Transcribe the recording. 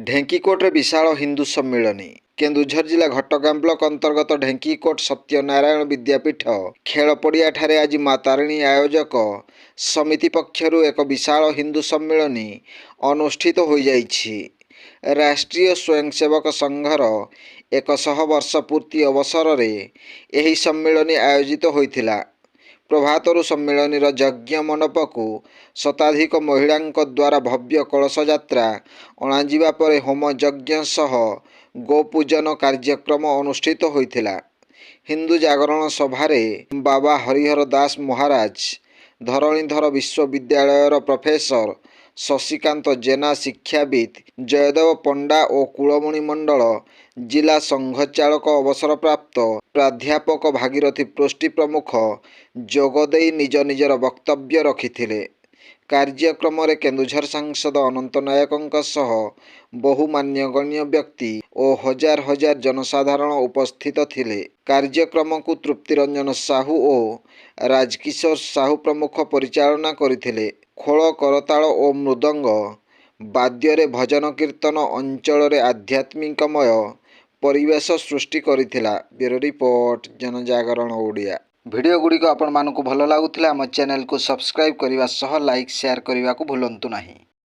ढेंकीकोट विशाल हिंदू सम्मिलनी केन्दुझर जिला घटगां ब्लॉक अंतर्गत ढेंकीकोट सत्यनारायण विद्यापीठ खेल पड़िया ठारे आज मां तारिणी आयोजक समिति पक्षर एक विशाल हिंदू सम्मिलनी अनुष्ठित हो जाइछि। राष्ट्रीय स्वयंसेवक संघर 100 वर्ष पूर्ति अवसर में यह सम्मिलनी आयोजित होइथिला। प्रभातरु सम्मिलनीर यज्ञ मंडप को शताधिक महिला द्वारा भव्य कलश यात्रा अणाजिबा परे होम यज्ञ सह गोपूजन कार्यक्रम अनुष्ठित होइथिला। हिंदू जागरण सभारे बाबा हरिहर दास महाराज, धरणीधर विश्वविद्यालयर प्रोफेसर शशिकांत जेना, शिक्षाविद जयदेव पंडा और कुलमणि मंडल जिला संघचालक अवसर प्राप्त प्राध्यापक भागीरथी पृष्टि प्रमुख जोगदे निज निजर वक्तव्य रखिथिले। कार्यक्रम में केन्दुझर सांसद अनंत नायकों सह बहु मान्यगण्य व्यक्ति और हजार हजार जनसाधारण उपस्थित थिले। कार्यक्रम को तृप्तिरंजन साहू और राजकिशोर साहू प्रमुख परिचालना करथिले। खोल, करताल और मृदंग वाद्ୟରେ भजन कीर्तन अंचल आध्यात्मिकमय परिवेश सृष्टि करिथिला। ब्यूरो रिपोर्ट, जनजागरण ओडिया। वीडियो गुड़िक आपण मानकु भल लागुथिला आम चैनल को सब्सक्राइब करने सह लाइक शेयर करने को भूलंतु नहीं।